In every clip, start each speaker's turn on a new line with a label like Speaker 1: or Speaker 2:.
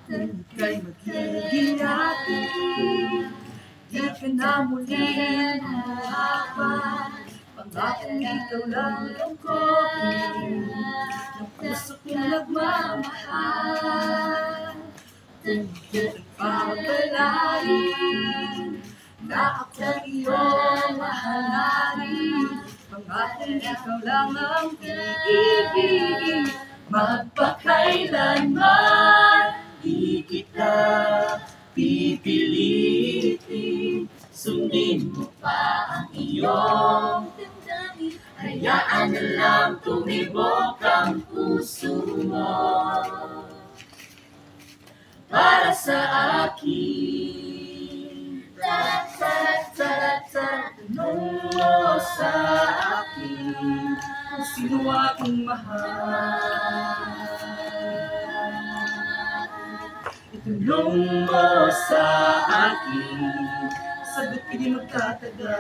Speaker 1: Kay magiging natin, di ka na muli nahirapan. Pangakong ikaw lang ang kopin ng puso kong nagmamahal. Kung pagpapalain na ako iyong mahalin, pangakong ikaw lang ang iibigin. Magpakailanman di kita pipilitin, sundin mo pa ang iyong damdamin. Hayaan na lang tumibok ang puso mo para sa akin. Tanong mo sa akin kung sino aking mahal. Itanong mo sa akin, sagot ka di magtatagal.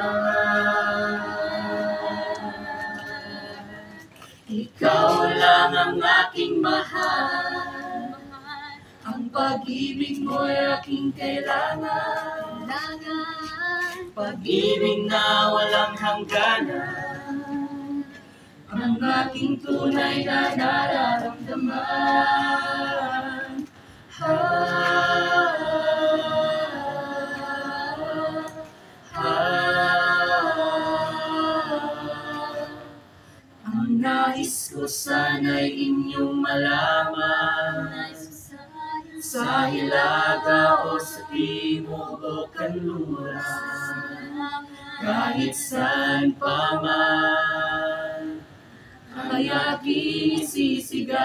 Speaker 1: Ikaw lang ang aking mahal, ang pag-ibig mo'y aking kailangan. Pag-ibig na walang hangganan, ang aking tunay na nararamdaman. Ang nais ko sana'y inyong malaman, sa Hilaga o sa Timog o Kanluran, kahit saan pa man ay aking isisigaw.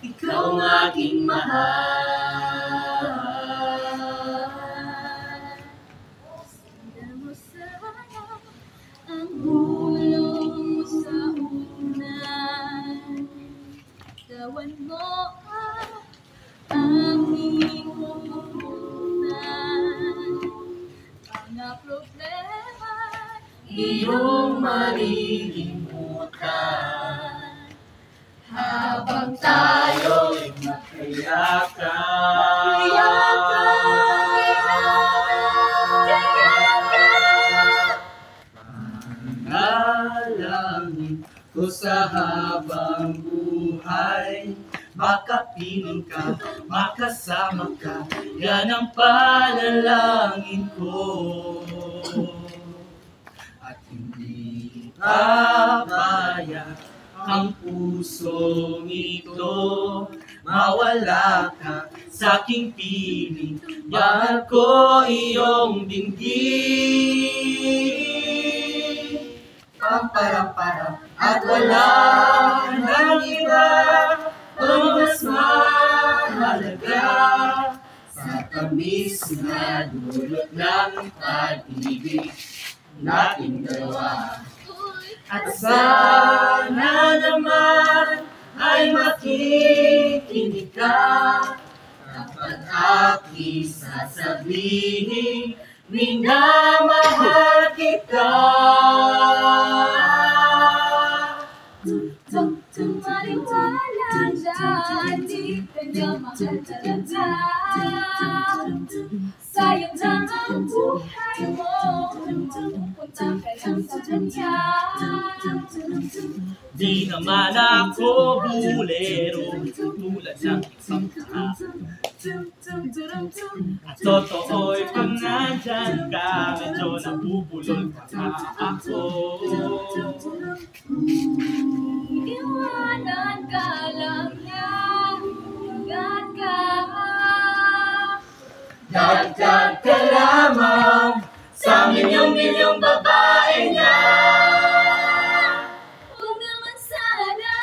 Speaker 1: Ikaw ang aking mahal. Sinda mo sana ang hulog sa unan, tawan mo ang inuunan. Mga problema iyong malilimutan, habang tayo'y
Speaker 2: Panalangin ko sa habang buhay, makapiling ka, makasama ka, yan ang panalangin ko. At hindi papayag ang pusong ito, mawala ka sa aking piling. Mahal ko iyong dinggin. Pamparampara at wala nang iba ang mas mahalaga sa tamis na dulot ng pag-ibig nating dalawa. At sana naman ay makikinig ka kapag aking sasabihin, minamahal kita.
Speaker 1: Maniwala dyan, di ka niya mahal talaga. Sayang lang ang buhay mo, pupunta ka lang sa kanya.
Speaker 2: Di naman ako bulero tulad ng isang tao. At totoo'y pag nandyan ka, medyo nabubulol pa ako.
Speaker 1: Iwanan ka lang niya, agad ka.
Speaker 2: Dagdag ka lamang sa milyong-milyong babae niya.
Speaker 1: Huwag naman sana,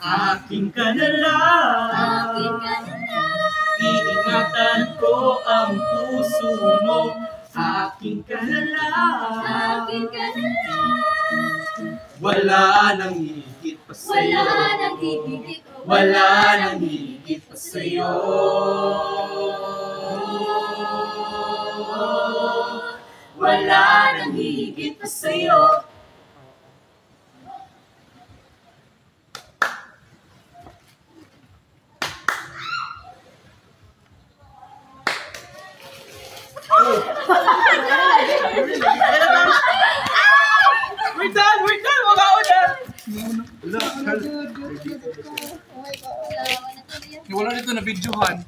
Speaker 2: Akin ka na lang,
Speaker 1: akin ka na lang.
Speaker 2: iingatan ko ang puso mo. Akin ka na lang,
Speaker 1: Akin ka na lang.
Speaker 2: wala nang higit pa sa'yo.
Speaker 1: Wala nang higit,
Speaker 2: Wala nang higit pa sa'yo. Wala nang higit pa sa'yo. We're done! We're done! Mga una!
Speaker 1: Oh my God.
Speaker 2: Wala dito na videohan.